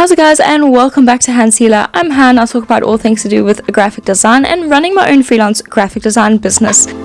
How's it guys, and welcome back to HanSelah. I'm Han. I'll talk about all things to do with graphic design and running my own freelance graphic design business. Today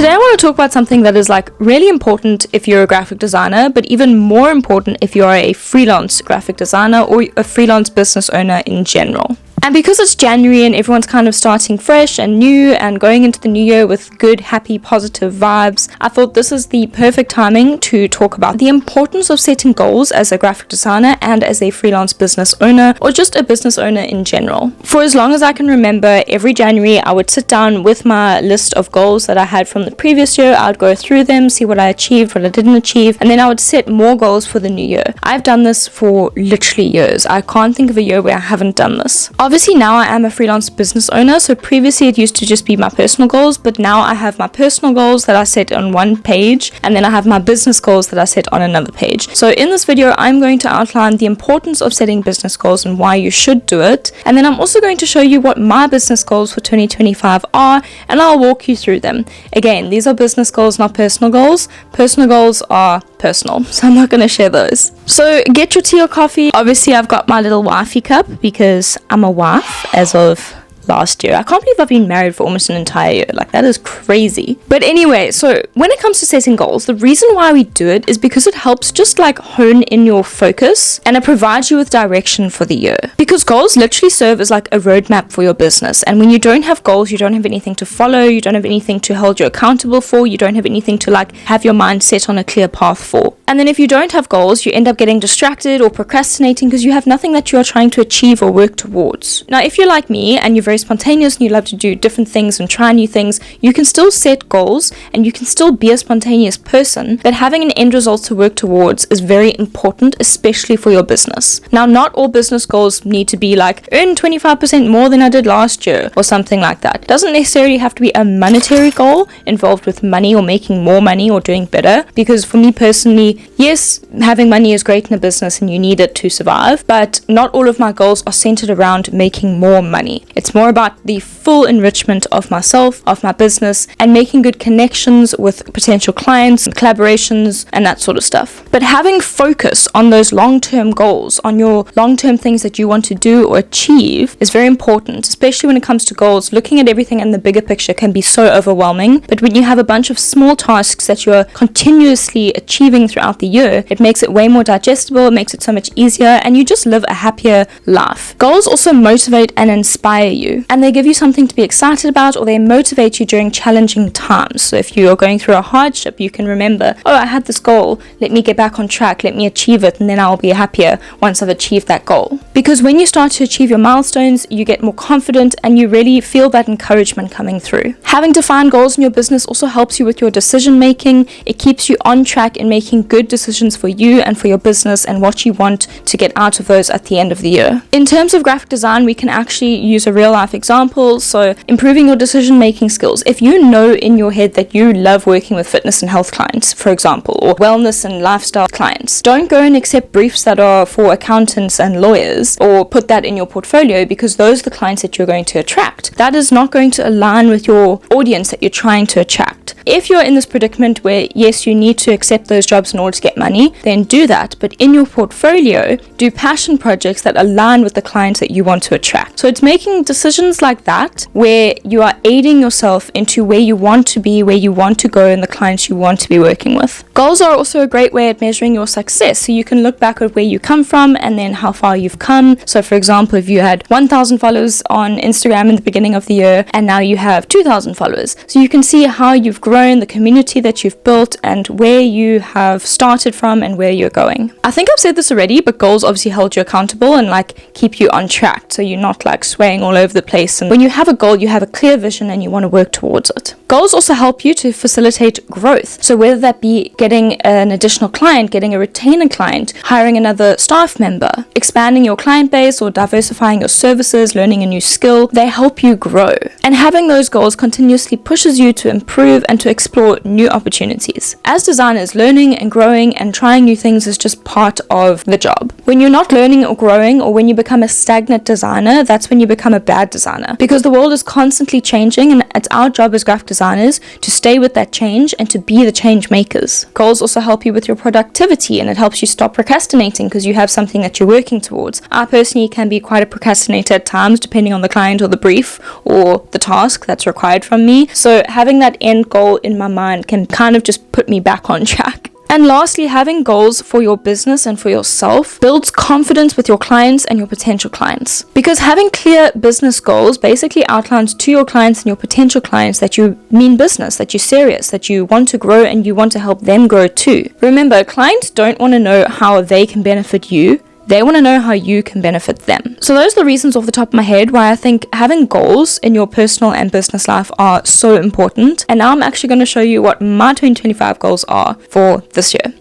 I want to talk about something that is really important if you're a graphic designer, but even more important if you are a freelance graphic designer or a freelance business owner in general. And because it's January and everyone's kind of starting fresh and new and going into the new year with good, happy, positive vibes, I thought this is the perfect timing to talk about the importance of setting goals as a graphic designer and as a freelance business owner or just a business owner in general. For as long as I can remember, every January I would sit down with my list of goals that I had from the previous year. I would go through them, see what I achieved, what I didn't achieve, and then I would set more goals for the new year. I've done this for literally years. I can't think of a year where I haven't done this. Obviously now I am a freelance business owner, so previously it used to just be my personal goals, but now I have my personal goals that I set on one page, and then I have my business goals that I set on another page. So in this video I'm going to outline the importance of setting business goals and why you should do it, and then I'm also going to show you what my business goals for 2025 are, and I'll walk you through them. Again, these are business goals, not personal goals. Personal goals are personal, so I'm not going to share those. So get your tea or coffee. Obviously I've got my little wifey cup because I'm a wife as of last year. I can't believe I've been married for almost an entire year. That is crazy. But anyway, so when it comes to setting goals, the reason why we do it is because it helps just hone in your focus, and it provides you with direction for the year. Because goals literally serve as a roadmap for your business, and when you don't have goals, you don't have anything to follow, you don't have anything to hold you accountable for, you don't have anything to have your mind set on a clear path for. And then if you don't have goals, you end up getting distracted or procrastinating because you have nothing that you are trying to achieve or work towards. Now, if you're like me and you're very spontaneous and you love to do different things and try new things, you can still set goals and you can still be a spontaneous person, but having an end result to work towards is very important, especially for your business. Now, not all business goals need to be earn 25% more than I did last year or something like that. It doesn't necessarily have to be a monetary goal involved with money or making more money or doing better, because for me personally, yes, having money is great in a business and you need it to survive, but not all of my goals are centered around making more money. It's more about the full enrichment of myself, of my business, and making good connections with potential clients and collaborations and that sort of stuff. But having focus on those long-term goals, on your long-term things that you want to do or achieve is very important, especially when it comes to goals. Looking at everything in the bigger picture can be so overwhelming, but when you have a bunch of small tasks that you're continuously achieving throughout the year, it makes it way more digestible, it makes it so much easier, and you just live a happier life. Goals also motivate and inspire you, and they give you something to be excited about, or they motivate you during challenging times. So if you are going through a hardship, you can remember, oh, I had this goal, let me get back on track, let me achieve it, and then I'll be happier once I've achieved that goal. Because when you start to achieve your milestones, you get more confident and you really feel that encouragement coming through. Having defined goals in your business also helps you with your decision making. It keeps you on track in making good decisions for you and for your business and what you want to get out of those at the end of the year. In terms of graphic design, we can actually use a real life example. So improving your decision making skills. If you know in your head that you love working with fitness and health clients, for example, or wellness and lifestyle clients, don't go and accept briefs that are for accountants and lawyers or put that in your portfolio, because those are the clients that you're going to attract. That is not going to align with your audience that you're trying to attract. If you're in this predicament where, yes, you need to accept those jobs in order to get money, then do that. But in your portfolio, do passion projects that align with the clients that you want to attract. So it's making decisions like that where you are aiding yourself into where you want to be, where you want to go, and the clients you want to be working with. Goals are also a great way at measuring your success. So you can look back at where you come from and then how far you've come. So for example, if you had 1,000 followers on Instagram in the beginning of the year and now you have 2,000 followers. So you can see how you've grown, the community that you've built, and where you have started from and where you're going. I think I've said this already, but goals obviously hold you accountable and keep you on track, so you're not swaying all over the place. And when you have a goal, you have a clear vision and you want to work towards it. Goals also help you to facilitate growth. So whether that be getting an additional client, getting a retainer client, hiring another staff member, expanding your client base, or diversifying your services, learning a new skill, they help you grow. And having those goals continuously pushes you to improve and to explore new opportunities. As designers, learning and growing and trying new things is just part of the job. When you're not learning or growing, or when you become a stagnant designer, that's when you become a bad bad designer, because the world is constantly changing and it's our job as graphic designers to stay with that change and to be the change makers. Goals also help you with your productivity, and it helps you stop procrastinating because you have something that you're working towards. I personally can be quite a procrastinator at times, depending on the client or the brief or the task that's required from me. So having that end goal in my mind can kind of just put me back on track. And lastly, having goals for your business and for yourself builds confidence with your clients and your potential clients. Because having clear business goals basically outlines to your clients and your potential clients that you mean business, that you're serious, that you want to grow and you want to help them grow too. Remember, clients don't want to know how they can benefit you. They want to know how you can benefit them. So those are the reasons off the top of my head why I think having goals in your personal and business life are so important. And now I'm actually going to show you what my 2025 goals are for this year.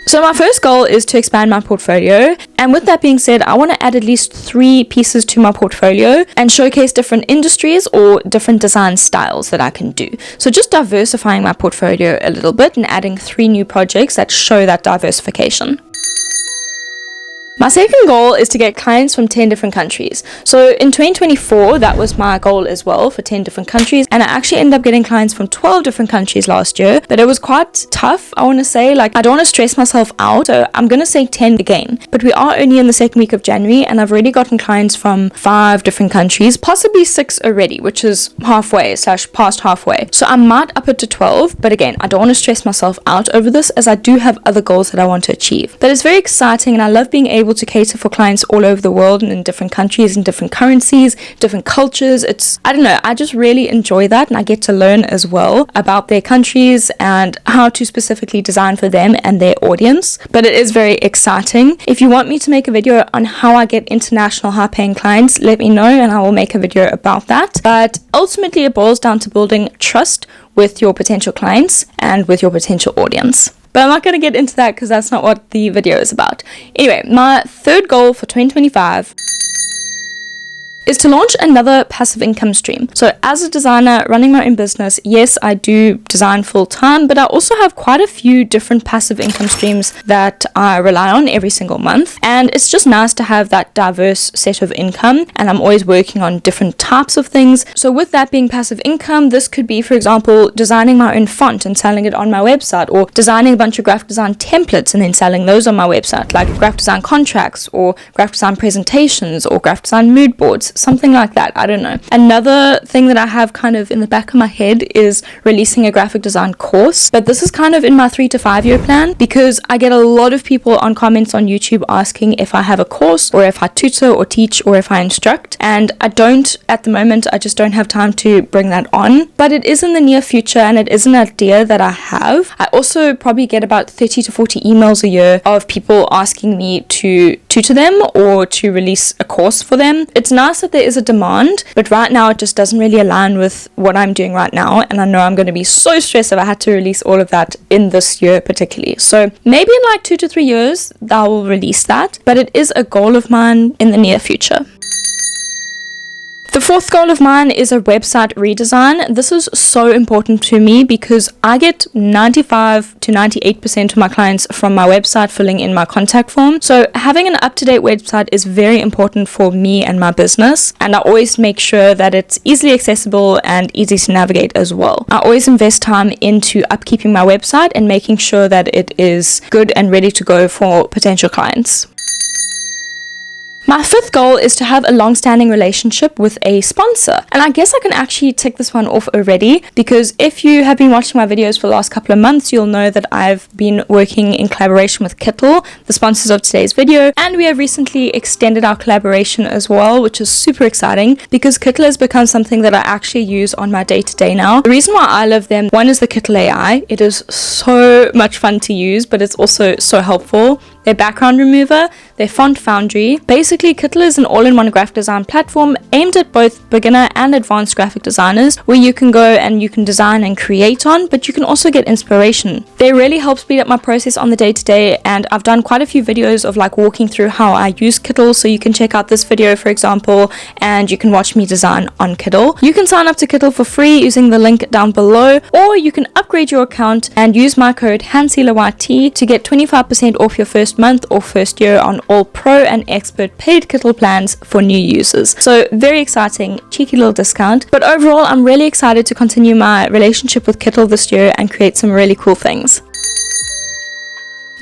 So my first goal is to expand my portfolio, and with that being said, I want to add at least 3 pieces to my portfolio and showcase different industries or different design styles that I can do. So just diversifying my portfolio a little bit and adding 3 new projects that show that diversification. My second goal is to get clients from 10 different countries. So in 2024, that was my goal as well, for 10 different countries. And I actually ended up getting clients from 12 different countries last year. But it was quite tough, I want to say. Like, I don't want to stress myself out. So I'm going to say 10 again. But we are only in the second week of January, and I've already gotten clients from 5 different countries, possibly 6 already, which is past halfway. So I might up it to 12. But again, I don't want to stress myself out over this, as I do have other goals that I want to achieve. But it's very exciting, and I love being able to cater for clients all over the world and in different countries and different currencies, different cultures. I don't know, I just really enjoy that, and I get to learn as well about their countries and how to specifically design for them and their audience. But it is very exciting. If you want me to make a video on how I get international high-paying clients, let me know and I will make a video about that. But ultimately, it boils down to building trust with your potential clients and with your potential audience. But I'm not going to get into that because that's not what the video is about. Anyway, my third goal for 2025 is to launch another passive income stream. So as a designer running my own business, yes, I do design full time, but I also have quite a few different passive income streams that I rely on every single month. And it's just nice to have that diverse set of income, and I'm always working on different types of things. So with that being passive income, this could be, for example, designing my own font and selling it on my website, or designing a bunch of graphic design templates and then selling those on my website, like graphic design contracts or graphic design presentations or graphic design mood boards. Something like that, I don't know. Another thing that I have kind of in the back of my head is releasing a graphic design course, but this is kind of in my 3 to 5 year plan, because I get a lot of people on comments on YouTube asking if I have a course or if I tutor or teach or if I instruct, and I don't at the moment. I just don't have time to bring that on, but it is in the near future and it is an idea that I have. I also probably get about 30 to 40 emails a year of people asking me to tutor them or to release a course for them. It's nice that there is a demand, but right now it just doesn't really align with what I'm doing right now, and I know I'm going to be so stressed if I had to release all of that in this year particularly. So maybe in like 2 to 3 years I will release that, but it is a goal of mine in the near future. The fourth goal of mine is a website redesign. This is so important to me because I get 95 to 98% of my clients from my website filling in my contact form. So having an up-to-date website is very important for me and my business, and I always make sure that it's easily accessible and easy to navigate as well. I always invest time into upkeeping my website and making sure that it is good and ready to go for potential clients. My fifth goal is to have a long-standing relationship with a sponsor. And I guess I can actually tick this one off already, because if you have been watching my videos for the last couple of months, you'll know that I've been working in collaboration with Kittl, the sponsors of today's video, and we have recently extended our collaboration as well, which is super exciting because Kittl has become something that I actually use on my day-to-day now. The reason why I love them, one is the Kittl AI. It is so much fun to use, but it's also so helpful. Their background remover, their font foundry. Basically, Kittl is an all-in-one graphic design platform aimed at both beginner and advanced graphic designers, where you can go and you can design and create on, but you can also get inspiration. They really help speed up my process on the day-to-day, and I've done quite a few videos of like walking through how I use Kittl, so you can check out this video, for example, and you can watch me design on Kittl. You can sign up to Kittl for free using the link down below, or you can upgrade your account and use my code HanSelah to get 25% off your first first month or first year on all pro and expert paid kittl plans for new users. So very exciting, cheeky little discount. But overall, I'm really excited to continue my relationship with kittl this year and create some really cool things.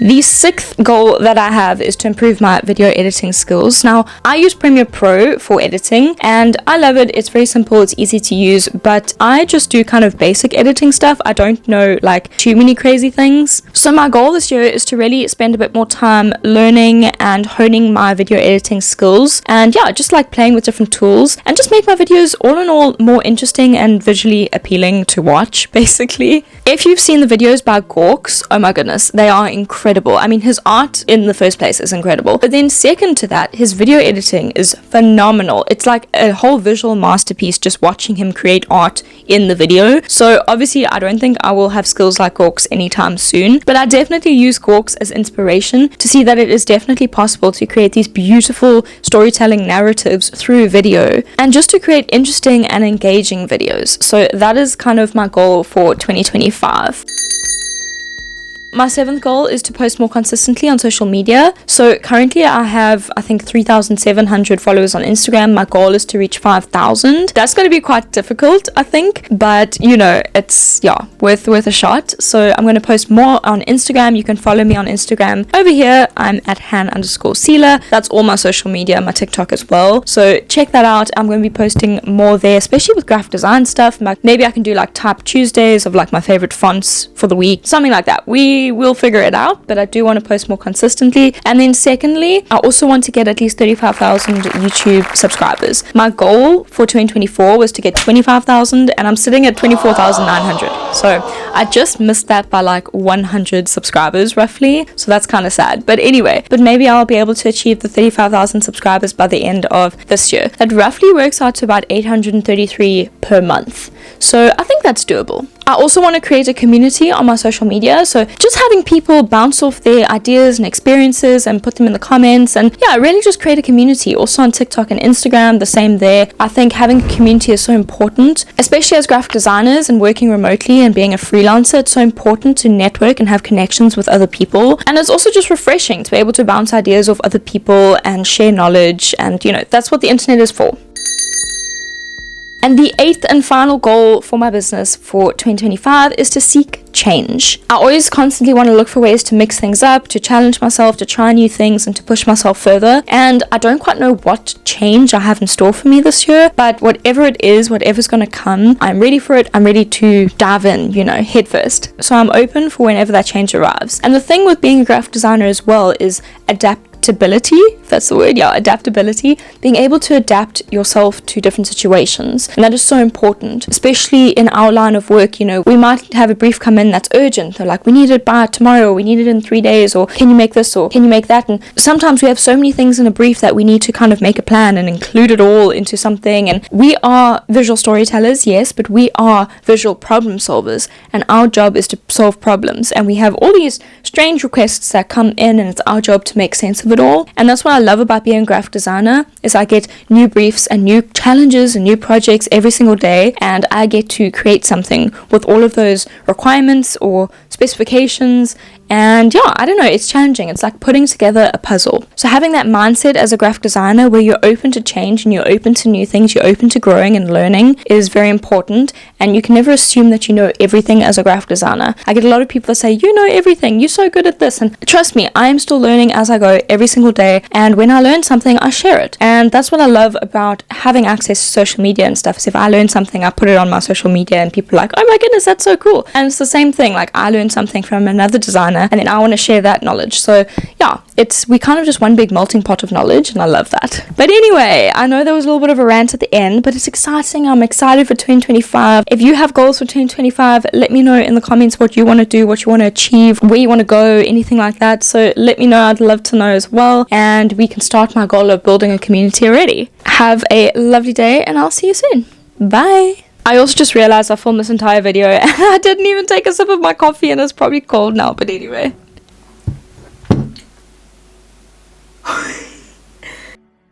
The 6th goal that I have is to improve my video editing skills. Now, I use Premiere Pro for editing and I love it. It's very simple, it's easy to use, but I just do kind of basic editing stuff. I don't know like too many crazy things. So my goal this year is to really spend a bit more time learning and honing my video editing skills, and yeah, just like playing with different tools and just make my videos all in all more interesting and visually appealing to watch, basically. If you've seen the videos by Gorks, oh my goodness, they are incredible. I mean, his art in the first place is incredible, but then second to that, his video editing is phenomenal. It's like a whole visual masterpiece just watching him create art in the video. So obviously I don't think I will have skills like Gorks anytime soon, but I definitely use Gorks as inspiration to see that it is definitely possible to create these beautiful storytelling narratives through video and just to create interesting and engaging videos. So that is kind of my goal for 2025. My 7th goal is to post more consistently on social media. So currently I have, I think, 3,700 followers on Instagram. My goal is to reach 5,000. That's going to be quite difficult, I think, but you know, it's worth a shot. So I'm going to post more on Instagram. You can follow me on Instagram. Over here, I'm at Han_Selah. That's all my social media, my TikTok as well. So check that out. I'm going to be posting more there, especially with graphic design stuff. Maybe I can do like Type Tuesdays of like my favorite fonts for the week, something like that. We will figure it out, but I do want to post more consistently. And then secondly, I also want to get at least 35,000 YouTube subscribers. My goal for 2024 was to get 25,000 and I'm sitting at 24,900. So I just missed that by like 100 subscribers roughly. So that's kind of sad. But anyway, maybe I'll be able to achieve the 35,000 subscribers by the end of this year. That roughly works out to about 833 per month. So I think that's doable. I also want to create a community on my social media, so just having people bounce off their ideas and experiences and put them in the comments, and yeah, really just create a community. Also on TikTok and Instagram, the same there. I think having a community is so important, especially as graphic designers and working remotely and being a freelancer. It's so important to network and have connections with other people, and it's also just refreshing to be able to bounce ideas off other people and share knowledge, and you know, that's what the internet is for. And the 8th and final goal for my business for 2025 is to seek change. I always constantly want to look for ways to mix things up, to challenge myself, to try new things and to push myself further. And I don't quite know what change I have in store for me this year, but whatever it is, whatever's going to come, I'm ready for it. I'm ready to dive in, you know, head first. So I'm open for whenever that change arrives. And the thing with being a graphic designer as well is adaptability, if that's the word, adaptability, being able to adapt yourself to different situations. And that is so important, especially in our line of work. You know, we might have a brief come in that's urgent. They're like, we need it by tomorrow, or we need it in 3 days, or can you make this, or can you make that? And sometimes we have so many things in a brief that we need to kind of make a plan and include it all into something. And we are visual storytellers, yes, but we are visual problem solvers, and our job is to solve problems. And we have all these strange requests that come in, and it's our job to make sense of it all. And that's what I love about being a graphic designer, is I get new briefs and new challenges and new projects every single day, and I get to create something with all of those requirements or specifications. And yeah, I don't know, it's challenging. It's like putting together a puzzle. So having that mindset as a graphic designer where you're open to change and you're open to new things, you're open to growing and learning is very important. And you can never assume that you know everything as a graphic designer. I get a lot of people that say, you know everything, you're so good at this. And trust me, I am still learning as I go every single day. And when I learn something, I share it. And that's what I love about having access to social media and stuff. So if I learn something, I put it on my social media and people are like, oh my goodness, that's so cool. And it's the same thing. Like I learned something from another designer, and then I want to share that knowledge. So yeah, we kind of just one big melting pot of knowledge, and I love that. But anyway, I know there was a little bit of a rant at the end, but it's exciting. I'm excited for 2025. If you have goals for 2025, let me know in the comments what you want to do, what you want to achieve, where you want to go, anything like that. So let me know. I'd love to know as well, and we can start my goal of building a community already. Have a lovely day, and I'll see you soon. Bye. I also just realized I filmed this entire video and I didn't even take a sip of my coffee, and it's probably cold now, but anyway.